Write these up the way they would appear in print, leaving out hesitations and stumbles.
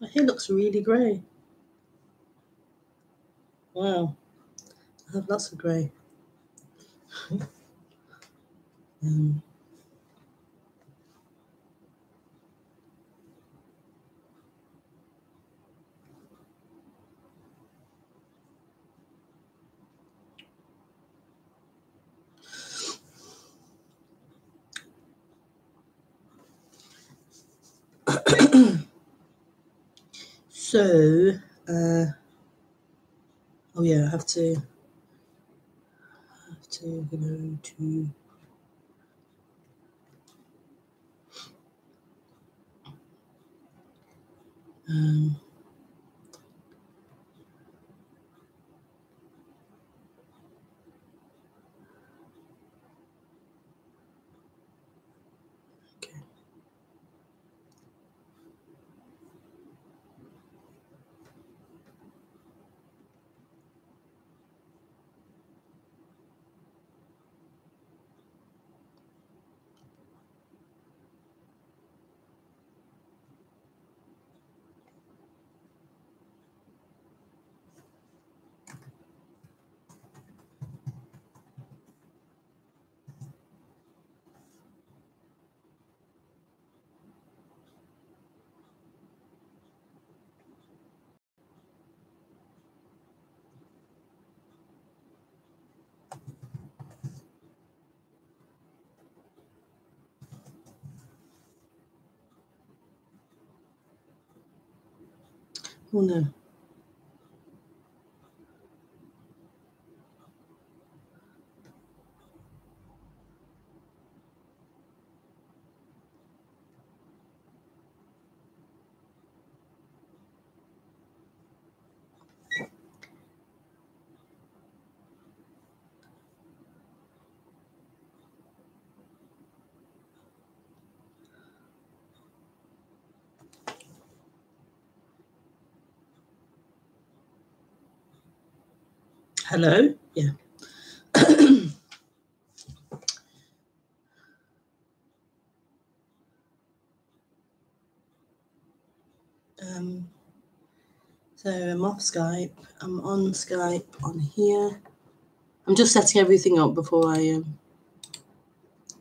My hair looks really grey. Wow, I have lots of grey. So, oh yeah, I have to go to. Okay. Oh no. Hello? Yeah. So I'm off Skype. I'm on Skype on here. I'm just setting everything up before I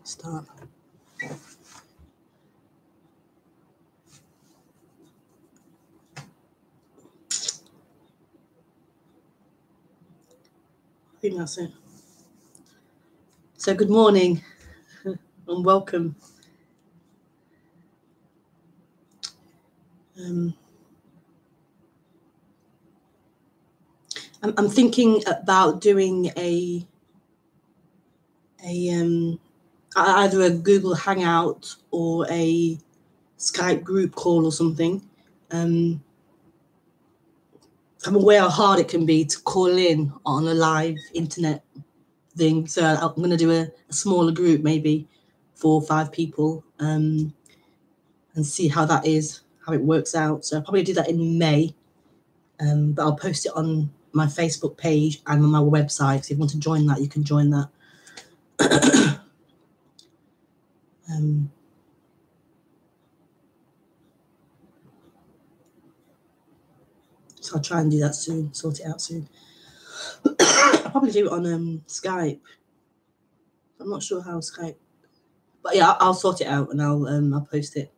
start. I think that's it. So good morning and welcome. I'm thinking about doing either a Google Hangout or a Skype group call or something. I'm aware how hard it can be to call in on a live internet thing. So I'm going to do a smaller group, maybe 4 or 5 people, and see how that is, how it works out. So I'll probably do that in May, but I'll post it on my Facebook page and on my website. So if you want to join that, you can join that. So I'll try and do that soon, sort it out soon. I'll probably do it on Skype. I'm not sure how Skype, but yeah, I'll sort it out and I'll post it.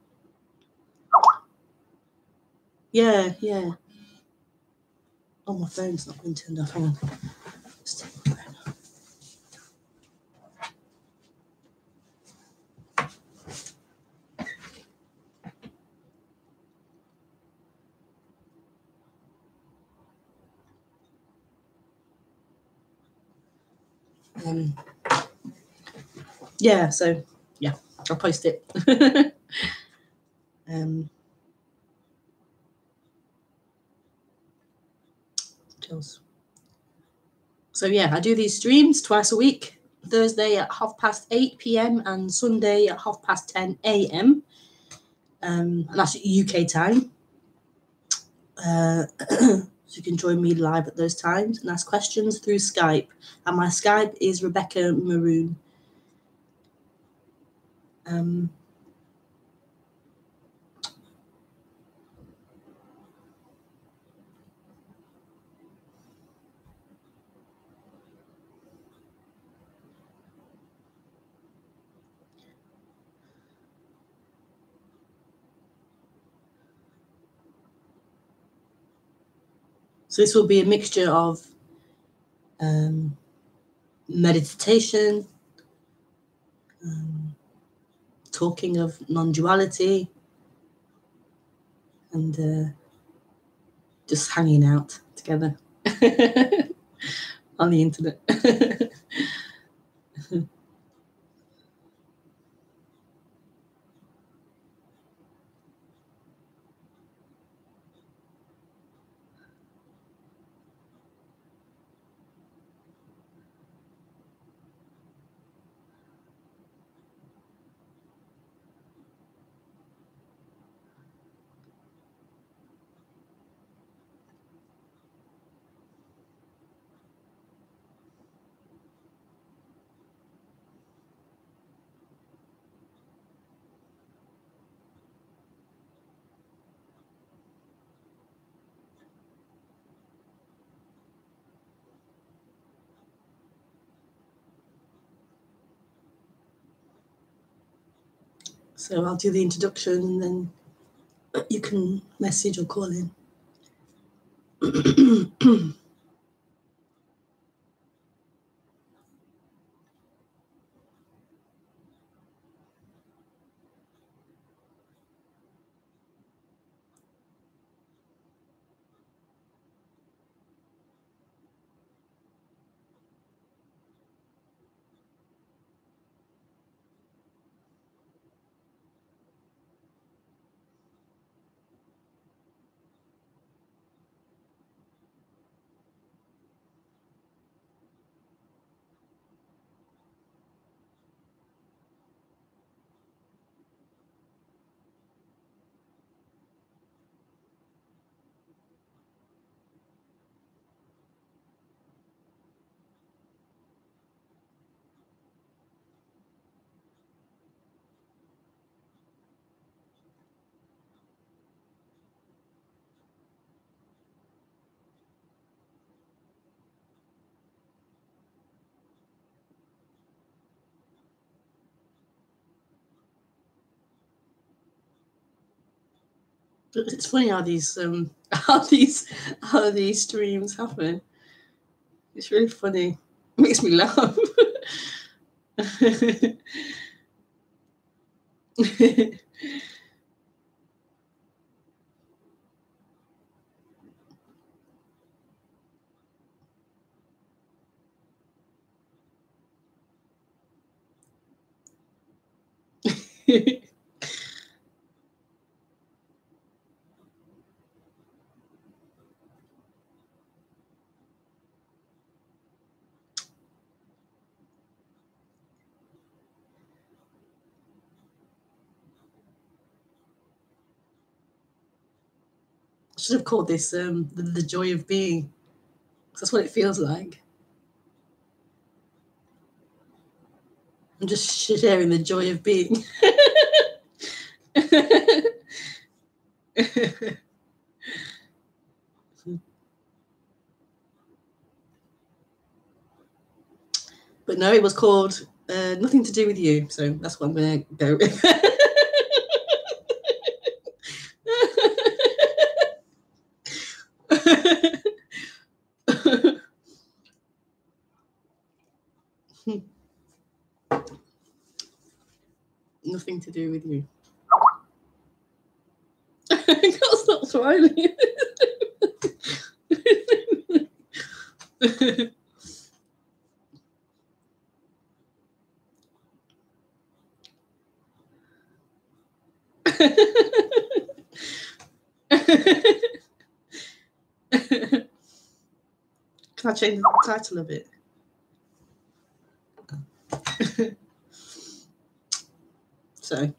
Yeah. Oh, my phone's not been turned off. Hang on. Just take my phone. Yeah, so yeah, I'll post it. So yeah, I do these streams twice a week, Thursday at 8:30 p.m. and Sunday at 10:30 a.m. And that's UK time. So you can join me live at those times and ask questions through Skype. And my Skype is Rebekah Maroon. So this will be a mixture of meditation, talking of non-duality, and just hanging out together on the internet. So I'll do the introduction and then you can message or call in. It's funny how these streams happen. It's really funny. It makes me laugh. I should have called this the joy of being. That's what it feels like. I'm just sharing the joy of being. But no, it was called Nothing to Do with You. So that's what I'm going to go with. Nothing to do with you. I can't stop smiling. Can I change the title a bit? So,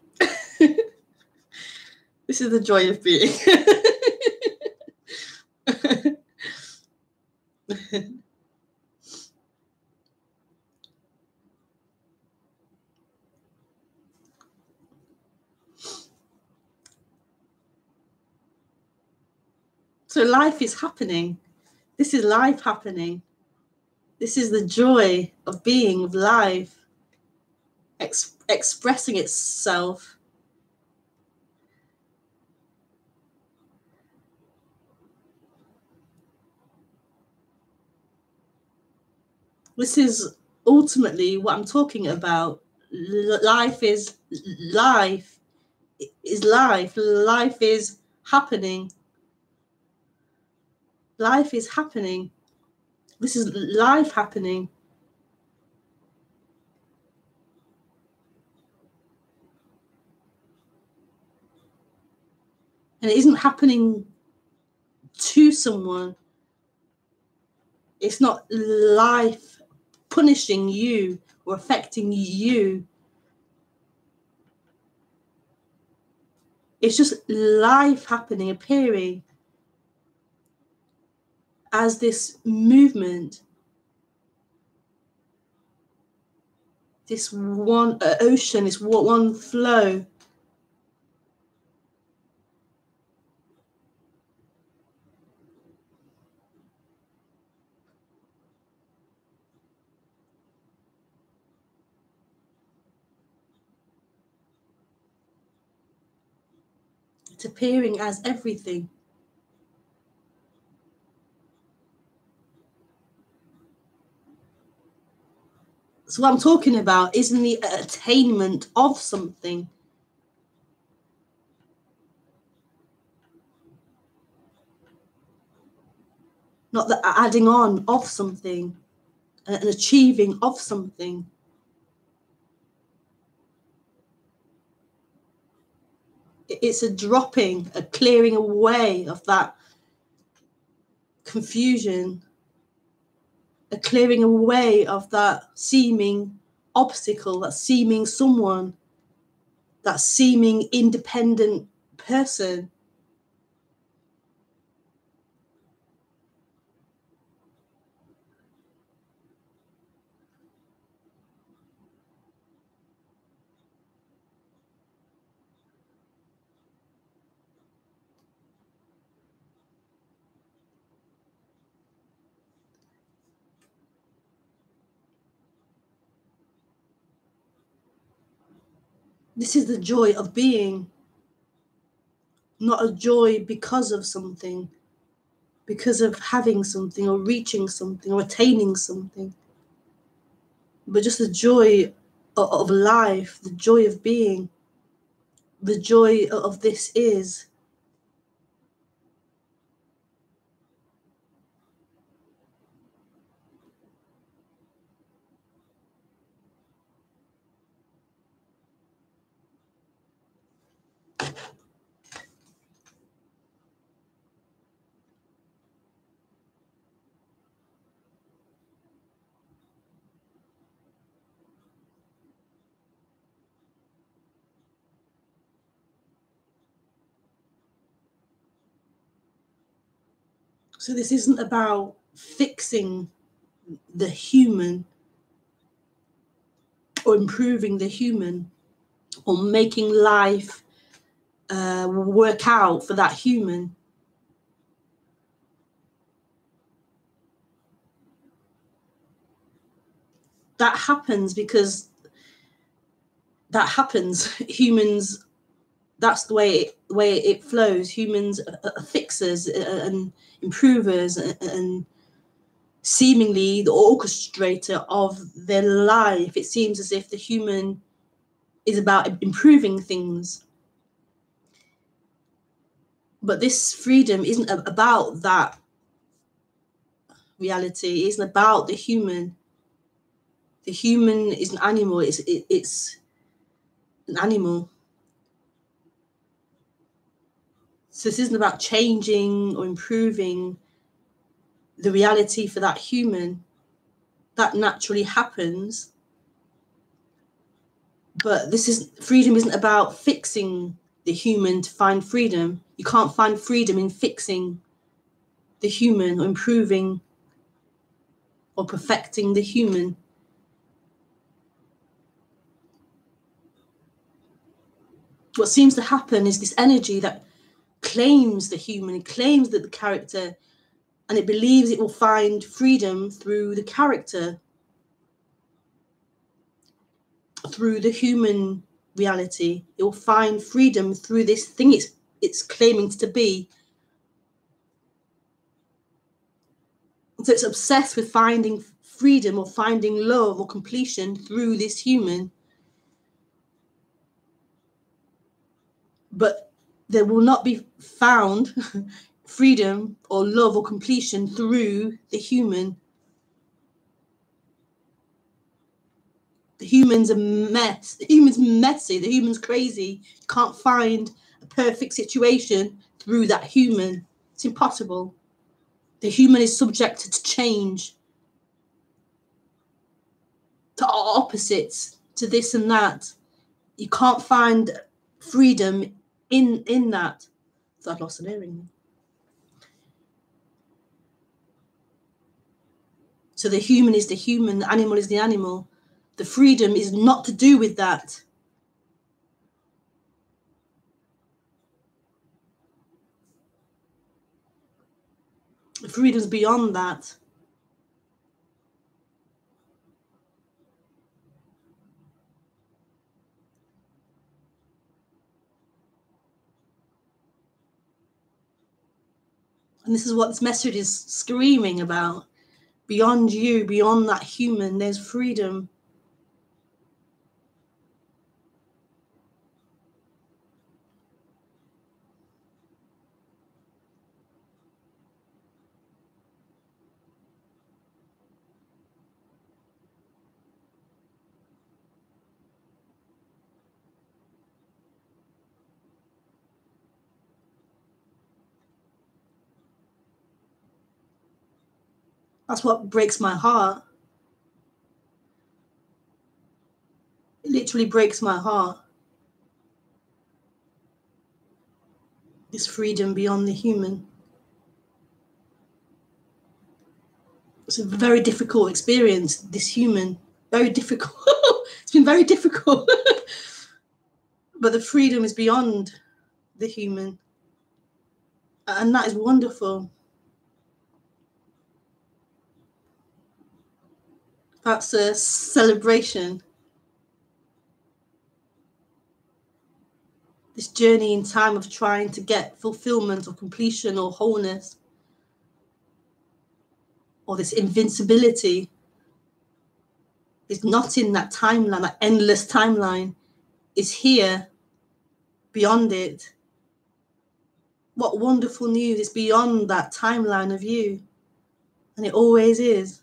this is the joy of being. So life is happening. This is life happening. This is the joy of being, of life, expressing itself. This is ultimately what I'm talking about. Life is life. Is life. Life is happening. Life is happening. This is life happening. And it isn't happening to someone. It's not life punishing you or affecting you. It's just life happening, appearing as this movement, this one ocean, this one flow. It's appearing as everything. So what I'm talking about isn't the attainment of something. Not the adding on of something, an achieving of something. It's a dropping, a clearing away of that confusion, a clearing away of that seeming obstacle, that seeming someone, that seeming independent person. This is the joy of being, not a joy because of something, because of having something or reaching something or attaining something, but just the joy of life, the joy of being, the joy of this is. So this isn't about fixing the human or improving the human or making life work out for that human. That happens because that happens. Humans, that's the way it flows. Humans are fixers and improvers and seemingly the orchestrator of their life. It seems as if the human is about improving things. But this freedom isn't about that reality. It isn't about the human. The human is an animal. It's an animal. So this isn't about changing or improving the reality for that human. That naturally happens. But freedom isn't about fixing the human to find freedom. You can't find freedom in fixing the human or improving or perfecting the human. What seems to happen is this energy that claims the human, it claims that the character, and it believes it will find freedom through the character, through the human reality. It will find freedom through this thing it's claiming to be. So it's obsessed with finding freedom or finding love or completion through this human. But there will not be found freedom or love or completion through the human. The human's a mess. The human's messy. The human's crazy. You can't find a perfect situation through that human. It's impossible. The human is subjected to change, to opposites, to this and that. You can't find freedom in that. So I've lost an earring. So the human is the human, the animal is the animal. The freedom is not to do with that. The freedom's beyond that. And this is what this message is screaming about. Beyond you, beyond that human, there's freedom. That's what breaks my heart. It literally breaks my heart. This freedom beyond the human. It's a very difficult experience, this human. Very difficult. It's been very difficult. But the freedom is beyond the human. And that is wonderful. That's a celebration. This journey in time of trying to get fulfillment or completion or wholeness, or this invincibility, is not in that timeline, that endless timeline. Is here, beyond it. What wonderful news. It's beyond that timeline of you. And it always is.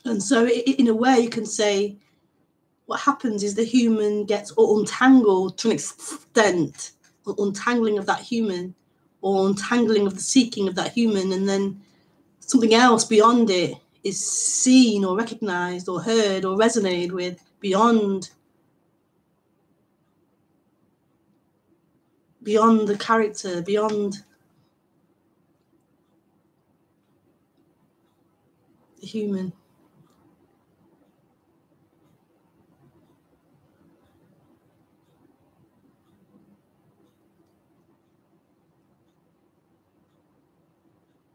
And so in a way you can say what happens is the human gets untangled to an extent, untangling of that human, or untangling of the seeking of that human, and then something else beyond it is seen or recognized or heard or resonated with beyond the character, beyond the human.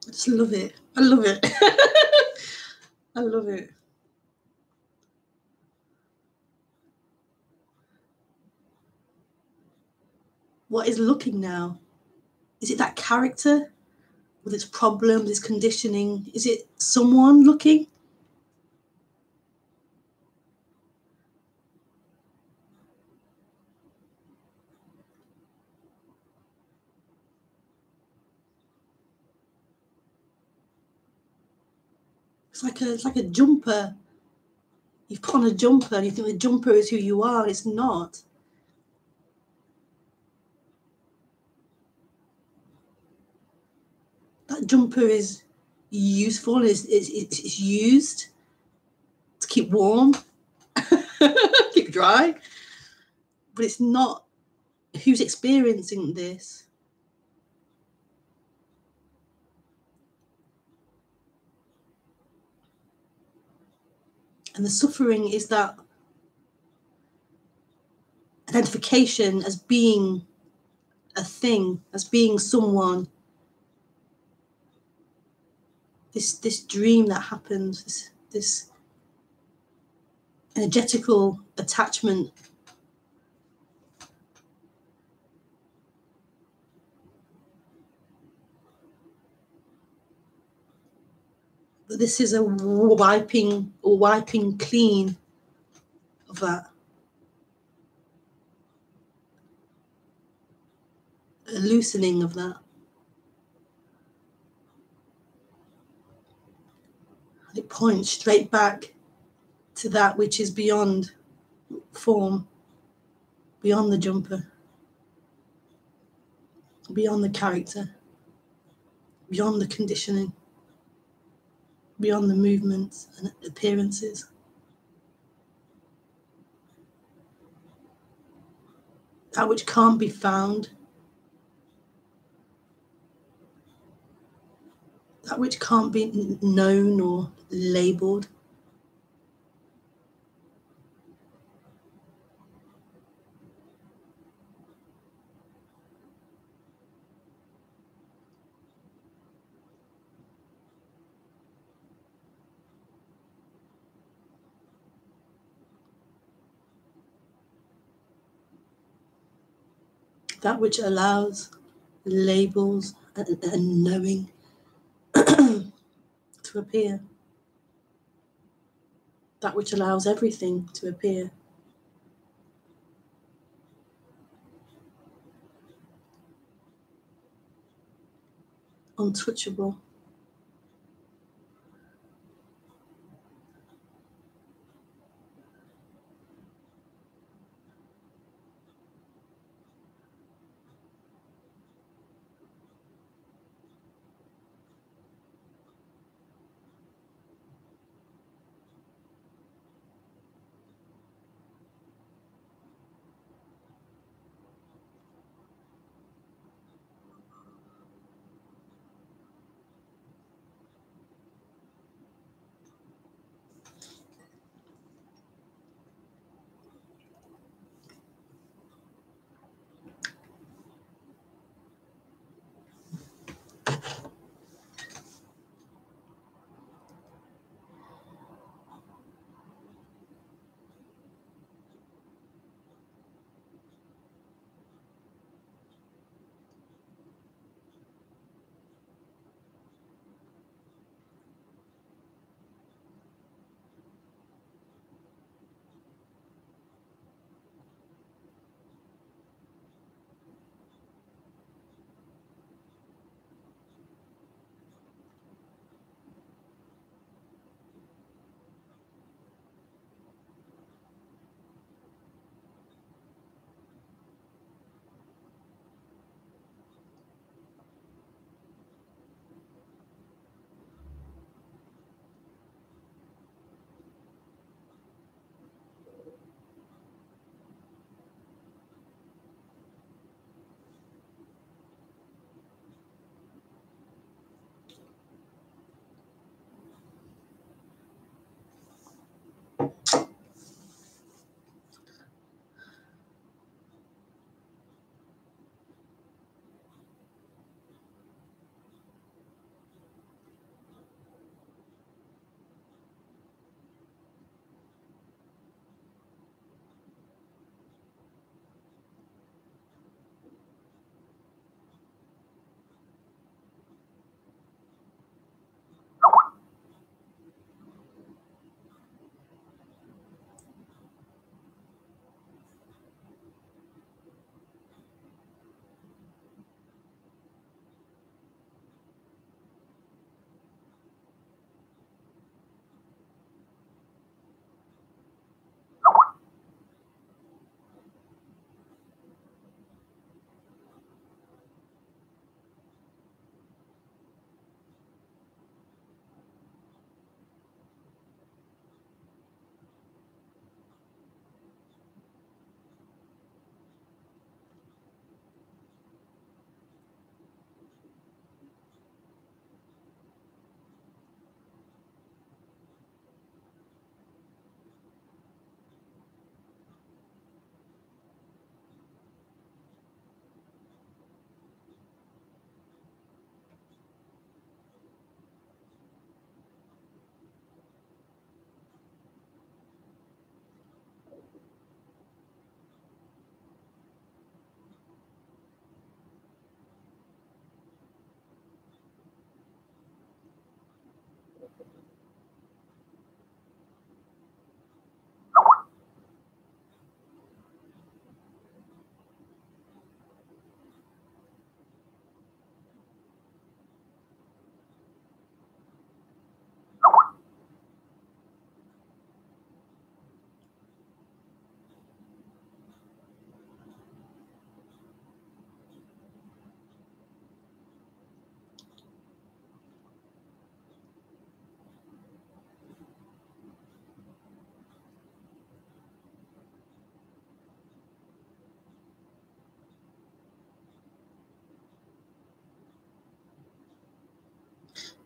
I just love it. I love it. I love it. What is looking now? Is it that character with its problems, its conditioning? Is it someone looking? It's like a jumper. You've put on a jumper and you think the jumper is who you are. It's not. That jumper is useful. It's used to keep warm, keep dry, but it's not who's experiencing this. And the suffering is that identification as being a thing, as being someone. This dream that happens, this energetical attachment. But this is a wiping clean of that. A loosening of that. And it points straight back to that which is beyond form, beyond the jumper, beyond the character, beyond the conditioning, beyond the movements and appearances. That which can't be found, that which can't be known or labeled. That which allows labels and knowing to appear. That which allows everything to appear. Untouchable.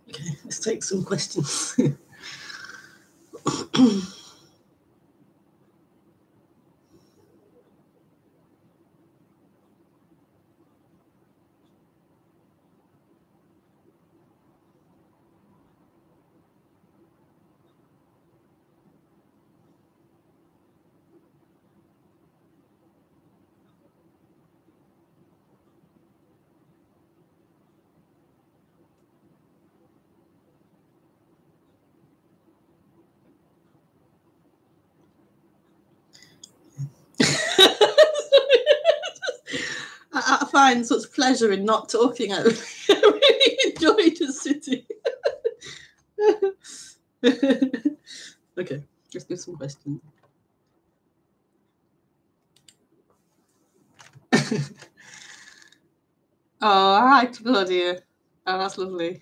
Okay, let's take some questions. I find such pleasure in not talking. I really enjoy just sitting. Okay, let's do some questions. Oh, hi, Claudia. Oh, that's lovely.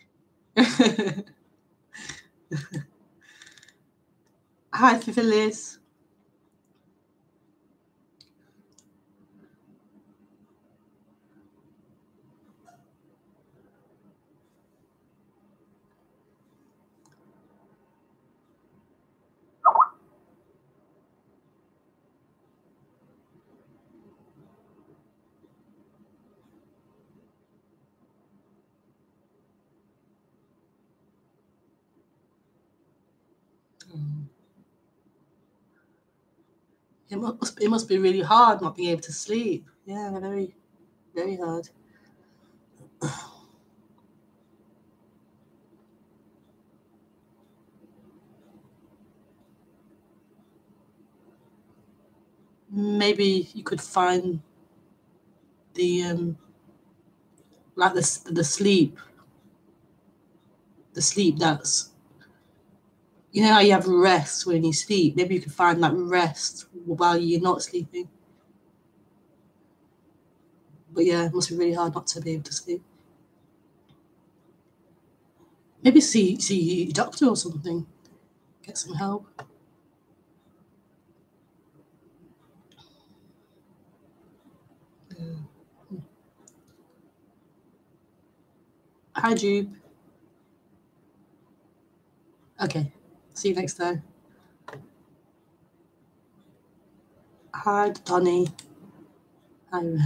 Hi, Phyllis. It must be really hard not being able to sleep. Yeah, very, very hard. Maybe you could find the like the sleep that's, you know how you have rest when you sleep. Maybe you could find that rest while you're not sleeping. But yeah, it must be really hard not to be able to sleep. Maybe see your doctor or something. Get some help. Yeah. Hi, Jude. Okay. See you next time. Hi, Donnie. Hi.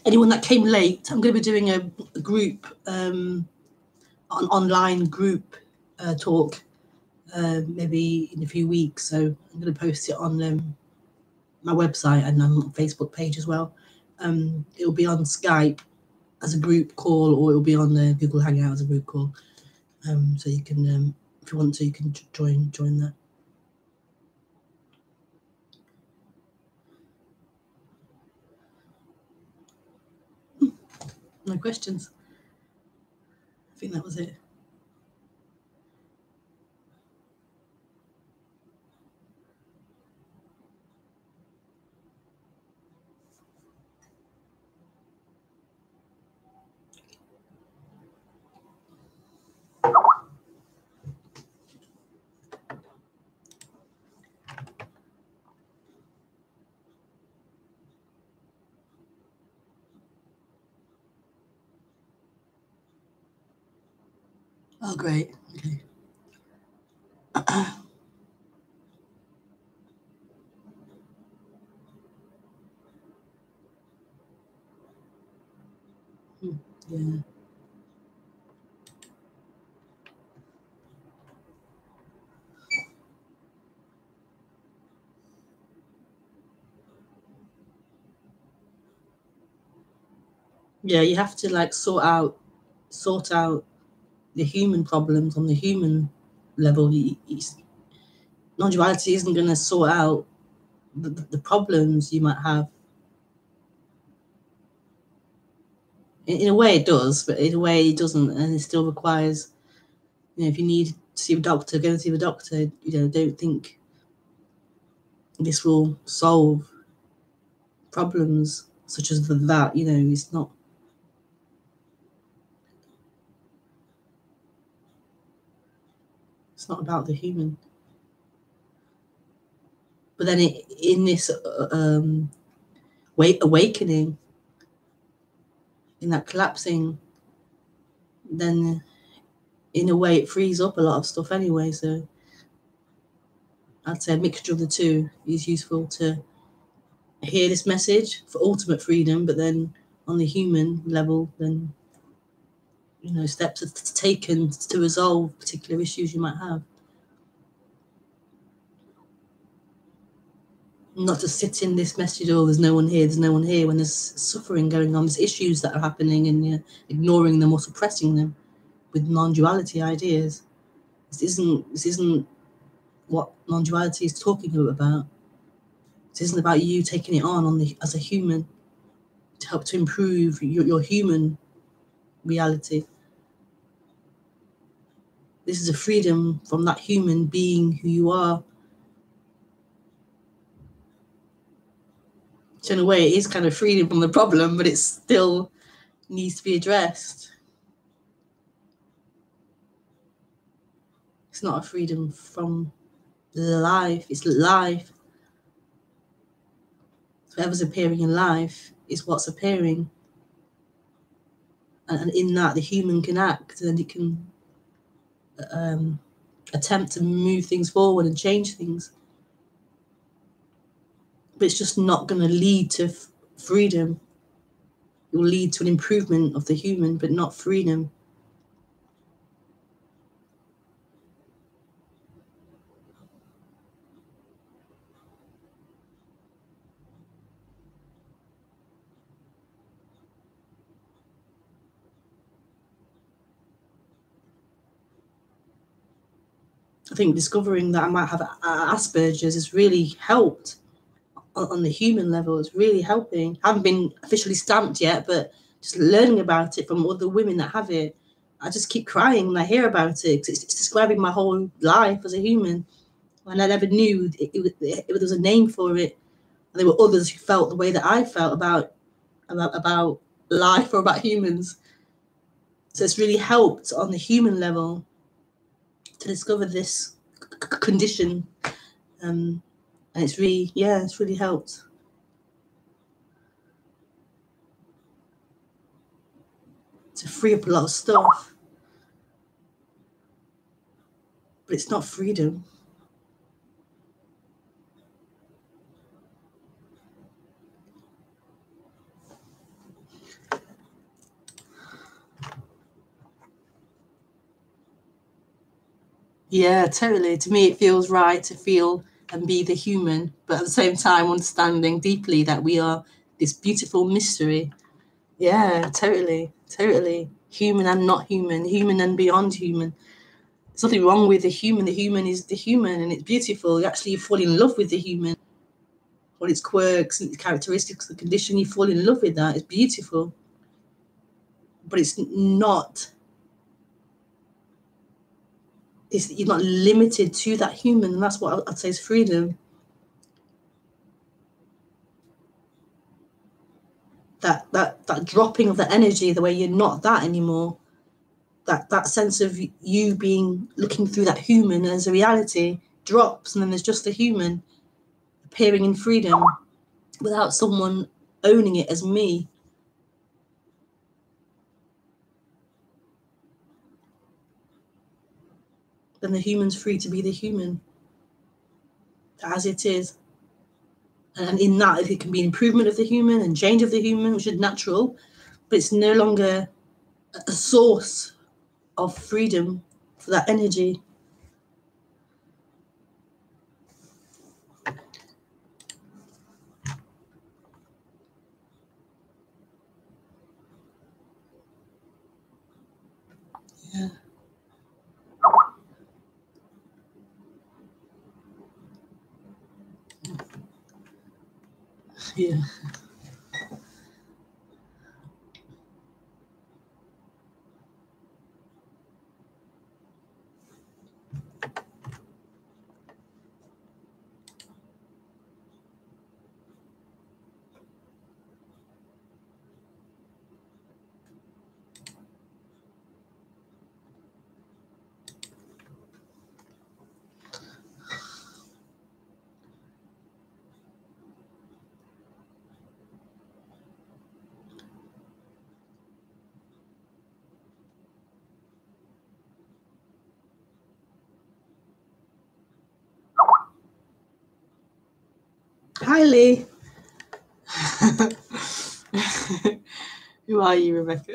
Anyone that came late, I'm going to be doing a group, an online group talk, maybe in a few weeks. So I'm going to post it on my website and on Facebook page as well. It'll be on Skype as a group call, or it'll be on Google Hangout as a group call. So you can, if you want to, you can join that. No questions. I think that was it. Oh, great. Okay. Yeah. Yeah, you have to like sort out the human problems on the human level. Non-duality isn't going to sort out the problems you might have. In a way it does, but in a way it doesn't, and it still requires, if you need to see a doctor, go and see a doctor. Don't think this will solve problems such as that. It's not about the human. But then in this awakening, in that collapsing, then in a way it frees up a lot of stuff anyway. So I'd say a mixture of the two is useful to hear this message for ultimate freedom, but then on the human level, then steps are taken to resolve particular issues you might have. Not to sit in this message, oh, there's no one here, when there's suffering going on, there's issues that are happening, and you're ignoring them or suppressing them with non-duality ideas. This isn't what non-duality is talking about. This isn't about you taking it on as a human to help to improve your human reality. This is a freedom from that human being who you are. So in a way, it is kind of freedom from the problem, but it still needs to be addressed. It's not a freedom from life. It's life. Whatever's appearing in life is what's appearing. And in that, the human can act, and it can attempt to move things forward and change things. But it's just not going to lead to freedom. It will lead to an improvement of the human, but not freedom. I think discovering that I might have Asperger's has really helped on the human level. It's really helping. I haven't been officially stamped yet, but just learning about it from other women that have it, I just keep crying when I hear about it. It's describing my whole life as a human, and I never knew there was a name for it. And there were others who felt the way that I felt about life or about humans. So it's really helped on the human level to discover this condition, and it's really helped to free up a lot of stuff. But it's not freedom. Yeah, totally. To me, it feels right to feel and be the human, but at the same time, understanding deeply that we are this beautiful mystery. Yeah, totally. Human and not human, human and beyond human. There's nothing wrong with the human. The human is the human, and it's beautiful. You fall in love with the human, all its quirks and its characteristics, the condition. You fall in love with that. It's beautiful, but it's not. You're not limited to that human, and that's what I'd say is freedom. That dropping of the energy, the way you're not that anymore. That sense of you being looking through that human as a reality drops, and then there's just a human appearing in freedom without someone owning it as me. then the human's free to be the human as it is. And in that, it can be an improvement of the human and change of the human, which is natural, but it's no longer a source of freedom for that energy. Yeah. Yeah. Hi, Lee. Who are you, Rebecca?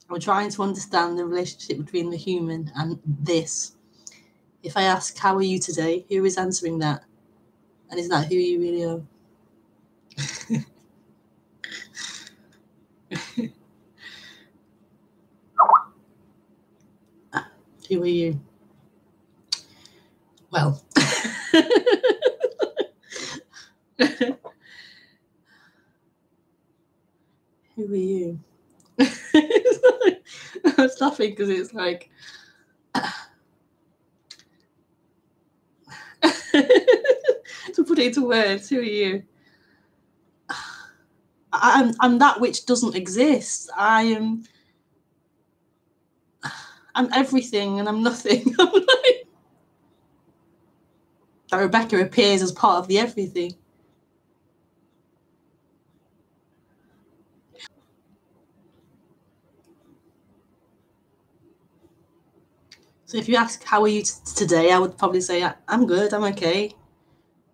I'm trying to understand the relationship between the human and this. If I ask, how are you today? Who is answering that? And is that who you really are? Who are you? Well, who are you? I was laughing because it's like to put it into words, who are you? I'm that which doesn't exist. I'm everything and I'm nothing. I'm like, that Rebecca appears as part of the everything. So if you ask, how are you today? I would probably say, I'm good, I'm okay.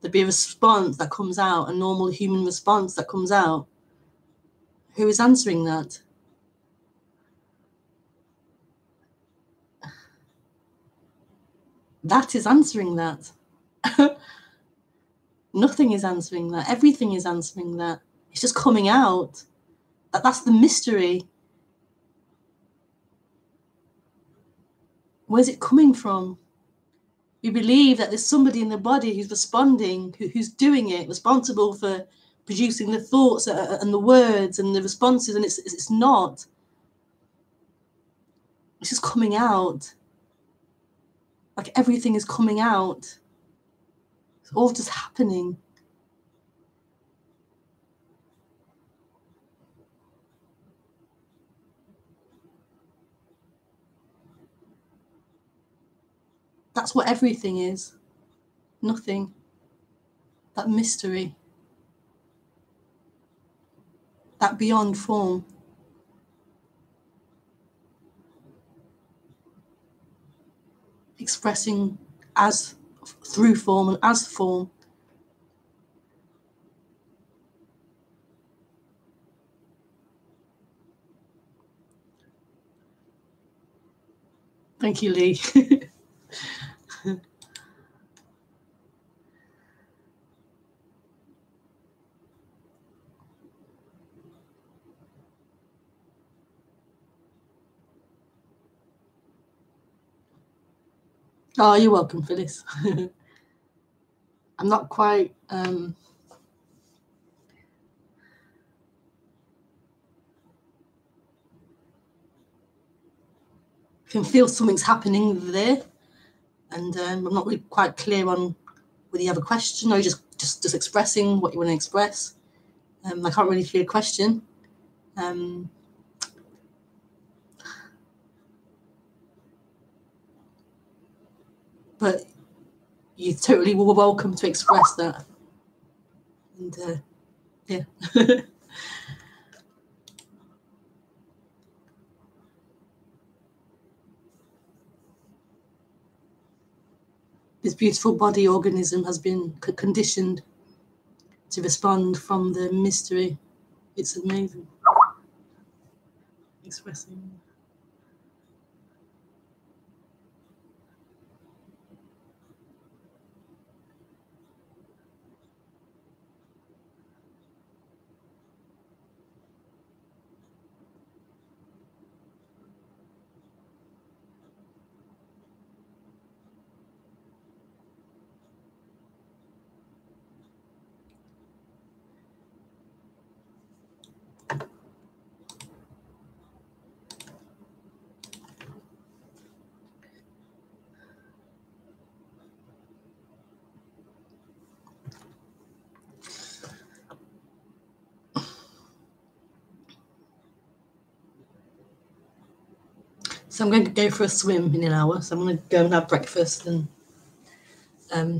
There'd be a response that comes out, a normal human response that comes out. Who is answering that? That is answering that. Nothing is answering that. Everything is answering that. It's just coming out. That's the mystery. Where's it coming from? We believe that there's somebody in the body who's responding, who's doing it, responsible for producing the thoughts and the words and the responses, and it's not. It's just coming out. Like everything is coming out. It's all just happening. That's what everything is. Nothing. That mystery. That beyond form. Expressing as through form and as form. Thank you, Lee. Oh, you're welcome, Phyllis. I'm not quite can feel something's happening there, and I'm not really quite clear on whether you have a question or just expressing what you want to express. I can't really hear a question. But you totally were welcome to express that. And Yeah. This beautiful body organism has been conditioned to respond from the mystery. It's amazing. Expressing. So I'm going to go for a swim in an hour. So I'm going to go and have breakfast, and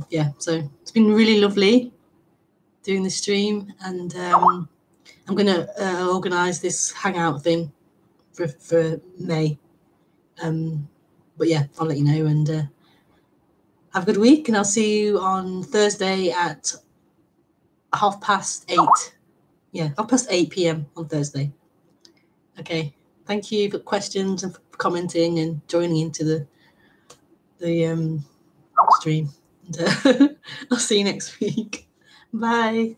yeah. So it's been really lovely doing the stream, and I'm going to organise this hangout thing for May. But yeah, I'll let you know, and have a good week, and I'll see you on Thursday at 8:30. Yeah, 8:30 p.m. on Thursday. Okay. Thank you for questions and for commenting and joining into the stream. And, I'll see you next week. Bye.